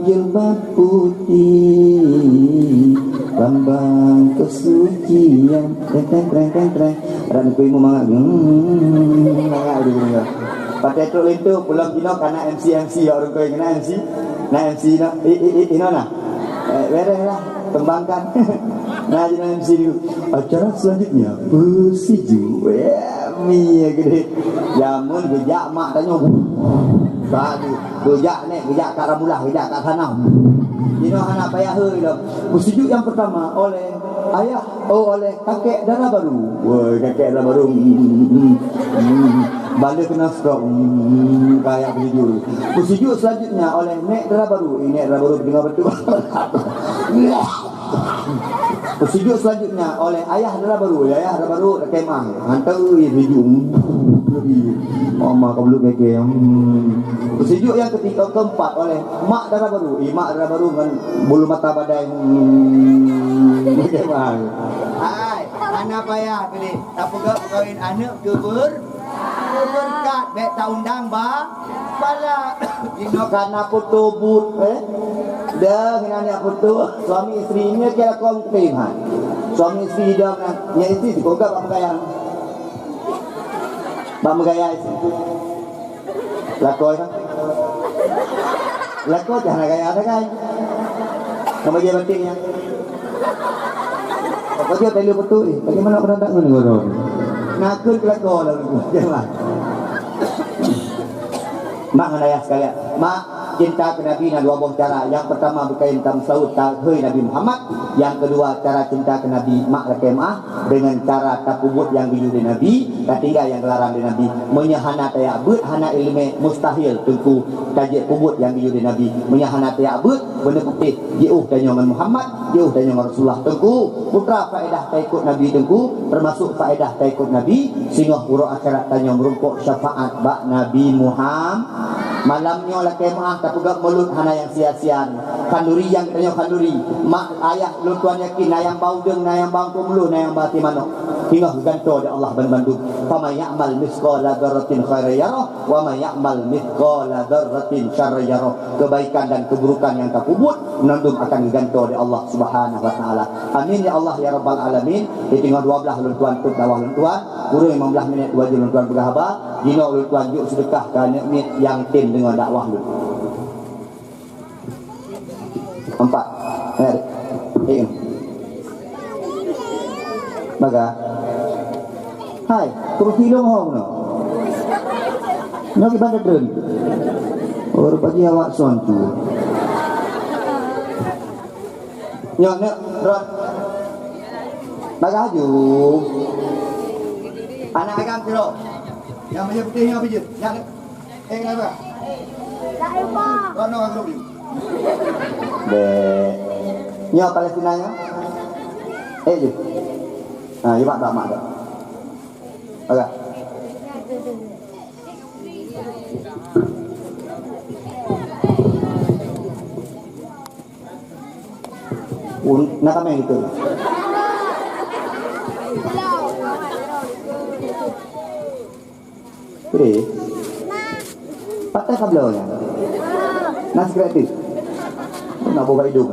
putih lambang kesucian. Treng. Dan kuimu mangak. Mangak dia. Pakai tu itu pulang kino karena MC orang kau kena MC. Nah MC nak ino nah. Beres lah kembangkan. Nah jadi MC dulu. Acara selanjutnya Persiju. Mi gede. Jamun gejak mak tanya. Bagi gejak kat Ramulah, gejak kat sana. Ino anak payah he dah. Persiju yang pertama oleh ayah, oleh kakek darah baru. Woi, kakek darah baru. Balik kena stroke. Kayak begitu. Persiju selanjutnya oleh nek darah baru. Ini darah baru dengar betul. Persiju selanjutnya oleh ayah darah baru. Ayah darah baru kemah. Hantar hijau. Mama kau belum keke. Persiju yang keempat oleh mak darah baru. Mak darah baru dengan bulu mata badai. Kemah. Hai, anak payah pilih. Tak pegak kawin anak berkat baik tak undang bala Dino karena foto but dah kena foto suami isteri ni kira kau pilihan suami isteri dah nya isteri dikoga bang gaya lakoi kan lakoi jangan gaya ada kan nama dia pentingnya apa dia telu foto ni bagaimana orang tak ngono nak ke lakoi lah jangan. Mak ngadaya sekalian. Mak cinta ke Nabi ada dua buah cara. Yang pertama berkaitan tam saud tahoi Nabi Muhammad. Yang kedua cara cinta ke Nabi mak lakemah dengan cara takubut yang diuji Nabi. Ketiga yang dilarang di Nabi. Menyahana tayak but hana ilmu mustahil tengku tajik kubut yang diuji Nabi. Menyahana tayak but benda putih jauh dengan Muhammad, jauh dengan Rasulullah tengku. Putra faedah taikut Nabi tengku termasuk faedah taikut Nabi sehingga huruf akhirat tanya merumpuk syafaat bak Nabi Muhammad. Malamnya lah kemah tak pegak mulut hana yang sia-sia. Kanduri yang tanya kanduri. Mak ayah lu tuan yakin na yang bau deng na yang bau kumlu na yang bati manok. Hingga ganto dari Allah bantu. Fa may ya'mal mithqala dzarratin khairan yarah wa may ya'mal mithqala dzarratin syarran yarah. Kebaikan dan keburukan yang tak kubut menandum akan diganto dari Allah Subhanahu wa taala. Amin ya Allah ya rabbal alamin. Tinggal 12 lu tuan tut bawah lu tuan. Kurang 15 minit wajib lu tuan berhabar. Dino lu tuan juk sedekah kan nikmat yang tim dengan dakwah lu. 4. Baga. Hai, terus hilong hong no. Nak ibadah dren. Or pagi awak sontu. Nyok nek rot. Baga ju. anak agam tiro. Yang macam putihnya apa je? Yang kenapa? Tak lupa. Kono aku beli. Nyo Palestina nya. Je. Ah, ibat tak mak dak. Agak. Nak kami gitu. Ini. Patah kabelnya. Nasi gratis. Nak buka hidung.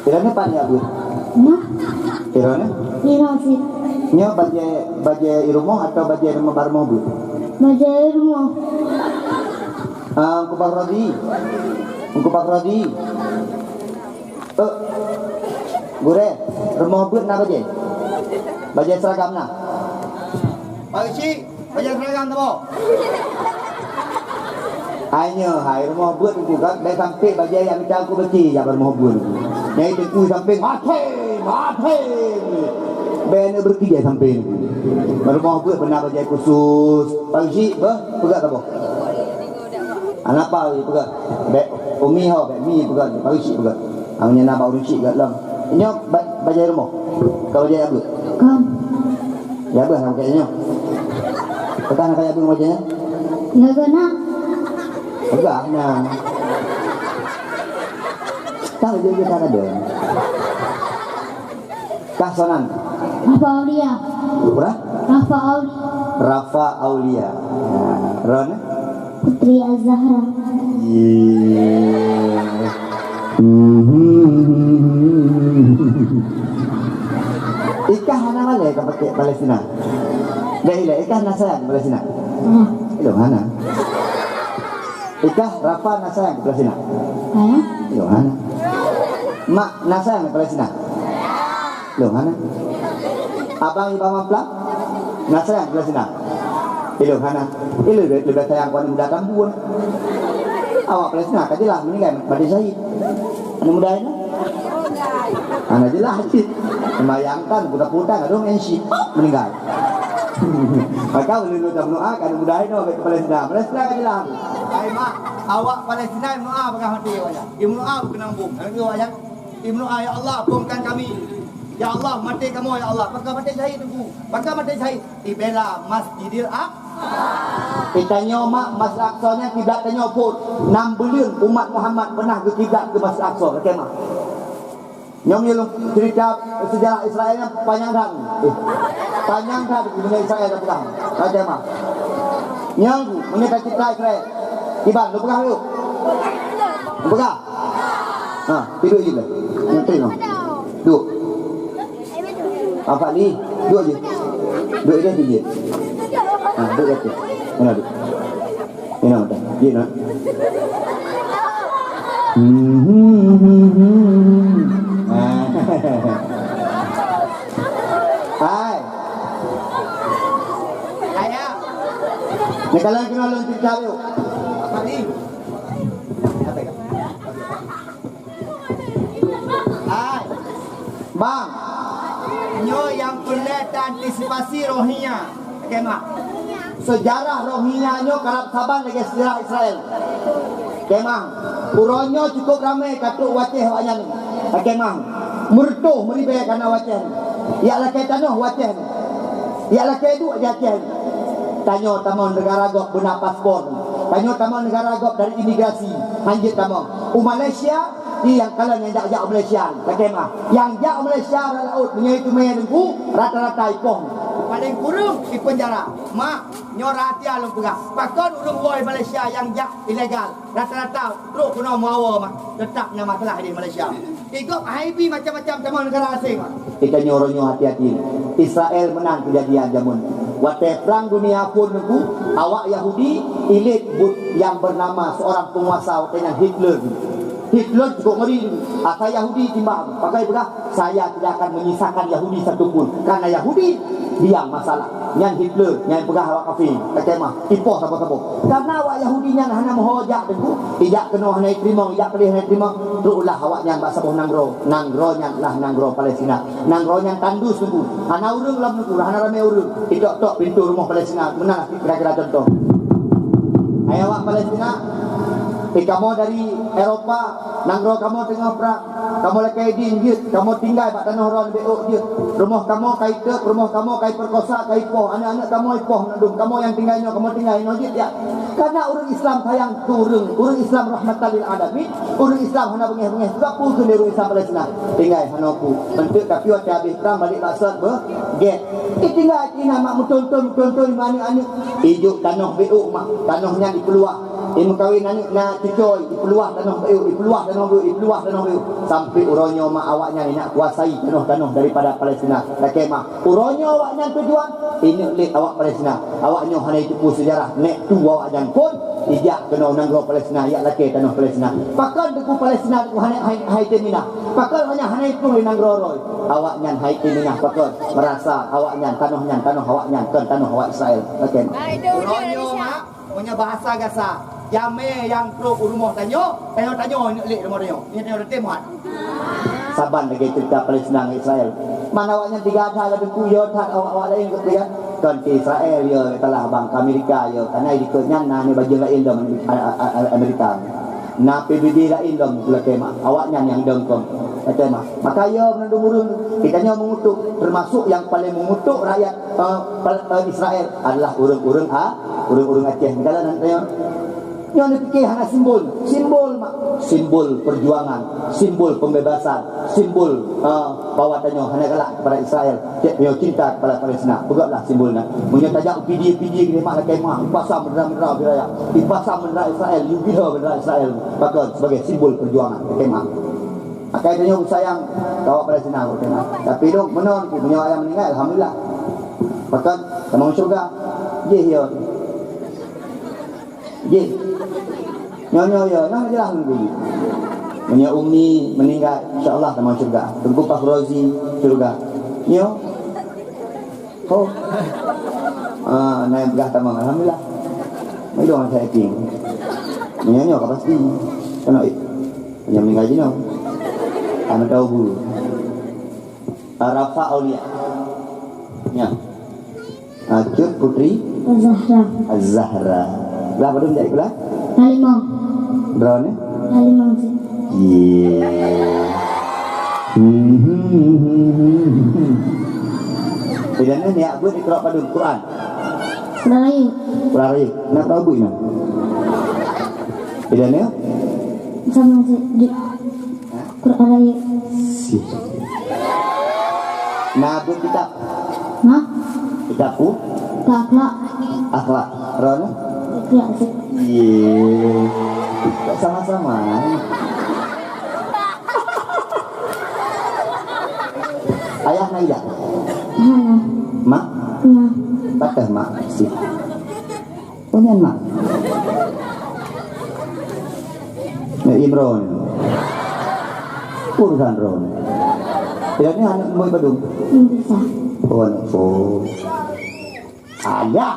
Kiranya pan ya bu. Nah, Kiranya. ini sih. Nyo baje rumah atau baje rumah barmo bu. Baca rumah. Angku Pak Rodi. Gure, rumah bu na baje. Baje seragam na. Pak Isi, baca seragam tu bo. Hanya hai rumah buat aku kan dah sampai bagi yang minta aku beci yang rumah buat. Nyai tengku sampai mati. Ben bertiga sampai ni. Rumah buat benar bagi khusus. Pagi pegat apa? Anak apa pegat? Bek umi ho, bek mi pegat. Pagi pegat. Amnya nak bawa ruci kat dalam. Ini bagi rumah. Kau dia apa? Kam. Ya apa sama kayaknya? Pekan kayak apa wajahnya? Ya kena. Enggak, nah. Kang dia sana ada. Kang sonan. Rafa Aulia. Berapa? Rafa Aulia. Rafa Aulia. Ron? Putri Az-Zahra. Ikah mana mana ke pakai Palestina? Dah hilang. Ikah nasayang Palestina. Itu mana? Ikah Rafa nasayang ke Palestina. Itu mana? Mak nasayang ke Palestina. Itu mana? Abang ibu mampla nasayang ke Palestina. Itu mana? Itu lebih sayang pada muda kampung. Awak Palestina kajilah meninggal pada syahid. Anak muda ini. Anak jelas sih. Membayangkan putar-putar ada orang yang meninggal. Maka boleh kita berdoa kan muda ini ke Palestina. Palestina kajilah. Hai mak, awak Palestina Ibnu A pegang hati wajah. Ibnu A kenang bung. Nanti wajah. Ibnu A ya Allah bungkan kami. Ya Allah mati kamu ya Allah. Maka mati syahid tunggu. Maka mati syahid dibela Masjidil Aqsa. Kita nyomak Masjid Aqsa-nya kiblat tanya pun 6 bulan umat Muhammad pernah ke kiblat ke Masjid Aqsa ke kemah. Nyom cerita sejarah Israelnya panjang dah. Panjang dah di dunia Israel dah pegang. Raja mah. Nyom menyebut cerita Israel. Iban, lu pegang lu. Lu pegang. Ha, tidur je lah. Nanti no. Duduk. Apa ni? Duduk je. Duduk je je. Ha, duduk je. Mana duduk? Ini apa? Dia nak. Hai. Ayah, Ni kalau kena lawan cerita tu. apa ni? Apa ya? Hai, Bang, nyo yang boleh antisipasi Rohingya. Kemah. sejarah Rohingya-nyo kerap saban dengan sejarah Israel. Kemang, uronyo cukup ramai katuk waceh wanya ni. Kemang, murtuh meribe kana waceh ni. Ya lah kaya tanah waceh ni. Ya lah kaya duk waceh ni. Tanyo tamon negara gok guna paspor. Tanyo tamon negara gok dari imigrasi. Hanjit tamon. Malaysia di yang kalian yang jak Malaysia. Kemang, yang jak Malaysia laut menyaitu menyaitu rata-rata ipong. Paling kurung di penjara. Mak, nyo rahasia lu pegang. Pakon urung boy Malaysia yang jak ilegal. Rata-rata teruk kena mawa mak. Tetap nama masalah di Malaysia. Ikut HIB macam-macam sama negara asing mak. Kita nyoronyo hati-hati. Israel menang kejadian jamun. Waktu perang dunia pun itu, awak Yahudi elit yang bernama seorang penguasa waktu yang Hitler. Hitler cukup ngeri. Asal Yahudi timbang. Pakai berkah, saya tidak akan menyisakan Yahudi satupun. Karena Yahudi diam masalah. Yang Hitler, yang pegah awak kafir. Kata mah, ipoh siapa-siapa. Karena awak Yahudi yang hanya menghojak tentu. Ijak kena hanya terima, ijak pelih hanya terima. Teruklah awak yang bak sabuh nanggro. Nanggro yang lah nanggro Palestina. Nanggro yang tandus tentu. Hana urung lah tentu. Hana ramai urung. Itok-tok pintu rumah Palestina. Menang kira-kira contoh. Ayo awak Palestina. Kamu dari Eropa, nanggro kamu tengah perang, kamu lagi din je, kamu tinggal pada tanah orang beok je. Rumah kamu kai tek, rumah kamu kai perkosa, kai poh, anak-anak kamu poh nandung, kamu yang tinggalnya kamu tinggal ino je ya. Karena orang Islam sayang turun, orang Islam rahmatan lil alamin, orang Islam hana bengih-bengih juga pun ke orang Islam Palestina. Tinggal hana ku. Bentuk tapi waktu habis perang balik maksud get. Tinggal Cina mak muntun-muntun mana anak. Ijuk tanah beok mak, tanahnya di keluar. Ini kawin nak cucoy, dipeluah tanah bayu, dipeluah tanah bayu, dipeluah tanah bayu. Sampai uronyo mak awaknya ni nak kuasai tanah-tanah daripada Palestina. Tak kemah. Uronyo awaknya tujuan ini oleh awak Palestina. Awaknya hanya itu sejarah. Nek tu awaknya pun ijak kena nanggro Palestina, ia laki tanah Palestina. Pakal deku Palestina deku hanya Haiti mina. Pakal hanya itu di nanggro roy. Awaknya Haiti mina pakal merasa awaknya tanah awaknya kan tanah awak Israel. Okey. Uronyo mak punya bahasa gasa. Jame yang pro rumah tanyo ni lek rumah tanyo. Ni tanyo rete muat. Saban lagi cerita Palestina dengan Israel. Mana awaknya tiga ada deku yo tak awak lain ke dia. Kan ke Israel yo telah bang ke Amerika yo karena ikutnya ni baju lain dom Amerika. Na PBB lain dom pula kema. Awaknya yang dom kom. Kata mah. Maka yo menundung-undung kitanya mengutuk termasuk yang paling mengutuk rakyat Israel adalah urang-urang Aceh. Kalau nanti yang dipikir hanya simbol mak, simbol perjuangan, simbol pembebasan, simbol bawa tanyo hanya galak kepada Israel, dia cinta kepada Palestina. Begitulah simbolnya. Punya tajak PD ni mak kemah, ipasam bendera biraya, ipasam bendera Israel, yubiha bendera Israel, bakal sebagai simbol perjuangan kemah. Maka dia sayang bawa Palestina kemah. Tapi dong menon punya ayam meninggal alhamdulillah. Bahkan sama surga, dia Nyonya ya, nak jelas dulu. Punya Umi meninggal, insya-Allah dalam syurga. Tunggu Pak Rozi syurga. Nyo. Oh. Naik begah tamam alhamdulillah. Mai dong saya ting. Nyonya ka pasti. Kena punya meninggal jino. Anu tahu dulu. Rafa Aulia. Ya. Acut Putri Zahra. Az-Zahra. Belah belum jadi belah? Halimah. Drone? Halimah sih. Bedanya ni aku dikerap pada Quran. Selain Quran Rayu. Nak tahu bu ini? Bedanya? sama sih di Quran Raya. Nah, bu kitab. Hah? Kitabku Kakak. akhlak. Drone? Ya sih. Tak sama-sama. Ayah Naida. Hana. Mak? Nah. Patah mak. Si. Punya mak. Imron. Urusan Ron. Tidak ni anak mau Badung. Bisa. Oh. Ayah.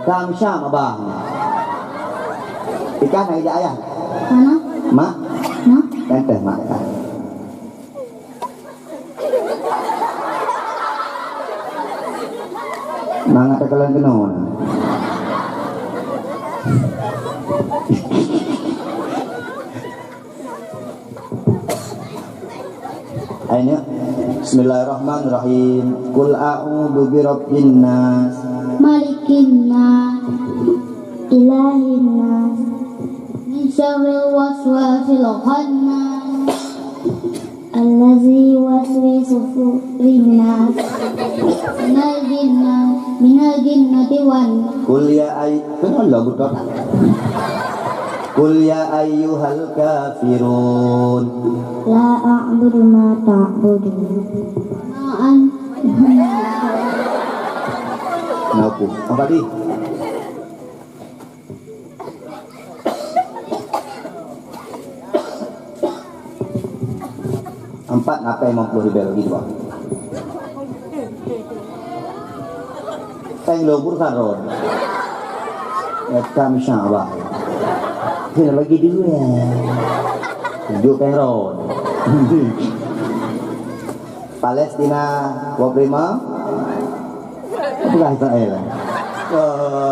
Kami Syam abang. Ikan aja ayah. Mana? Mak. Nah. Tenteh mak kan. Mangat tekalan kenon. Ayo. Bismillahirrahmanirrahim. Qul a'udzu birabbin nas. Malikin nas. Ilahin nas. Min syarril waswasil khannas. Allazi waswisu fi nas. Minal jinnati wan. Qul ya kenapa betul? Qul ya ayyuhal kafirun. La a'budu ma ta'budun. Ma'an. Ngaku. Apa di? Empat apa yang 50 ribu gitu Pak? Saya lobur kan Ron. Kami syabah. Kita bagi dulu ya. Tunjuk Ron. Palestina 25. Bukan Israel.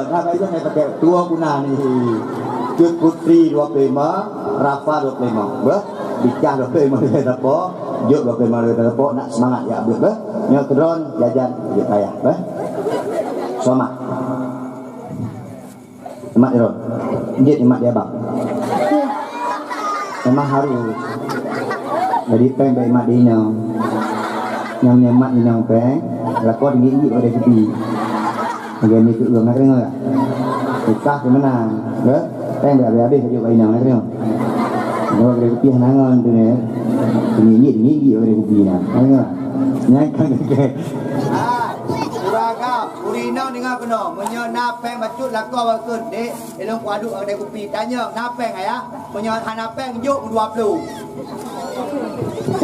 Apa itu yang pakai dua guna nih. Cut Putri 25, Rafa 25. Bah, Bicah 25 dari apa? Juk 25 dari apa? Nak semangat ya, bah. Nyo Drone jajan juk saya, bah. Selamat. Emak Ron. Injit emak dia bang. Memang harus. Jadi peng baik emak dia yang nyemak dia peng. Lakon gigi pada tepi. Bagian itu belum nak dengar. Nikah ke menang. Ke? Peng habis-habis saja kat inang nak tengok. Kalau kena kopi hanangan tu ni. Tinggi orang kopi nak. Tengok. Nyangkan ke. Uraga, urina dengar kena. Menyo napeng bacut lakau bakun. Dek, elong kuaduk ada kopi. Tanya napeng ayah. Menyo napeng juk 20.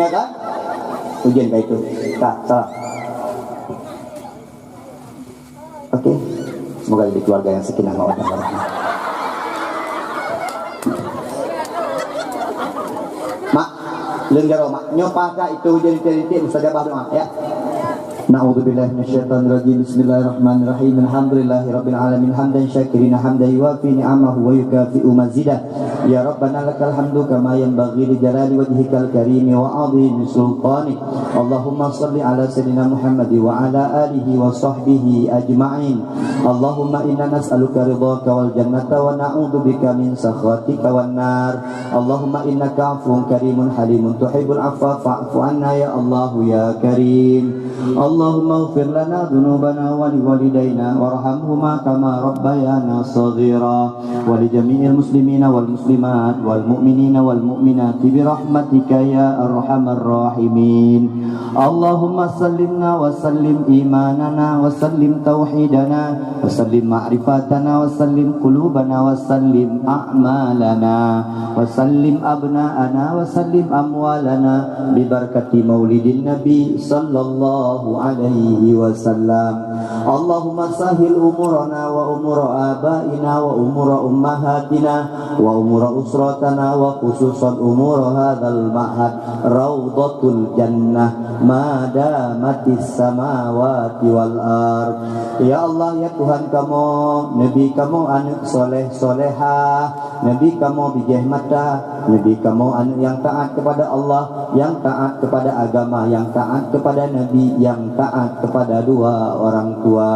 Ya kan? Ujian kayak itu. Tak, salah. Okey. Semoga jadi keluarga yang sakinah mawaddah warahmah. Mak, lenggaro mak. Nyopah tak itu ujian titik mustajabah doa ya. Na'udzubillahi minasyaitonirrajim. Bismillahirrahmanirrahim. Alhamdulillahirabbil alamin hamdan syakirina hamdan yuwafi ni'amahu wa yukafi'u mazidah. Ya Rabbana lakal hamdu kama yanbaghi li jalali wajhikal karim wa 'azimi sultanik. Allahumma shalli ala sayyidina Muhammad wa ala alihi wa sahbihi ajma'in. Allahumma inna nas'aluka ridhaka wal jannata wa na'udzubika min sakhatika wan nar. Allahumma innaka 'afuwun karimun halimun tuhibbul 'afwa fa'fu 'anna ya Allah ya Karim. Allahumma ighfir lana dhunubana wa liwalidayna warhamhuma kama rabbayana shaghira wa li jami'il muslimina wal muslimat wal mu'minina wal mu'minati bi rahmatika ya arhamar rahimin. Allahumma sallimna wa sallim imanana wa sallim tauhidana wa sallim ma'rifatana wa sallim qulubana wa sallim a'malana wa sallim abna'ana wa sallim amwalana bi barakati maulidin nabi sallallahu alaihi wasallam. Allahumma sahil umurana wa umur abaina wa umur ummahatina wa umur usratana wa khususan umur hadzal ma'had raudhatul jannah ma damatis samawati wal ard. Ya Allah ya Tuhan kamu, Nabi kamu anak soleh solehah, Nabi kamu bijih mata, Nabi kamu anak yang taat kepada Allah, yang taat kepada agama, yang taat kepada Nabi, yang taat kepada dua orang tua.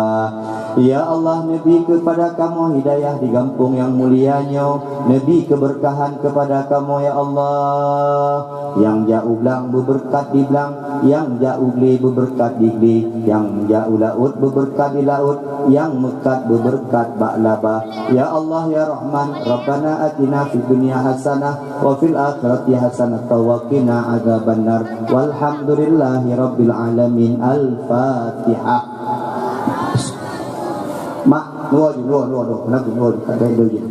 Ya Allah, Nabi kepada kamu hidayah digampung yang mulianya, Nabi keberkahan kepada kamu ya Allah. Yang jauh belang berberkat di belang, yang jauh geli berberkat di geli, yang jauh laut berberkat di laut, yang mekat berberkat ba'labah. Ya Allah ya Rahman, Rabbana atina fid dunya hasanah wa fil akhirati hasanah wa qina adzabannar. Walhamdulillahi rabbil alamin. Al-Fatihah. Mak, dua, kenapa dua? Tak ada je.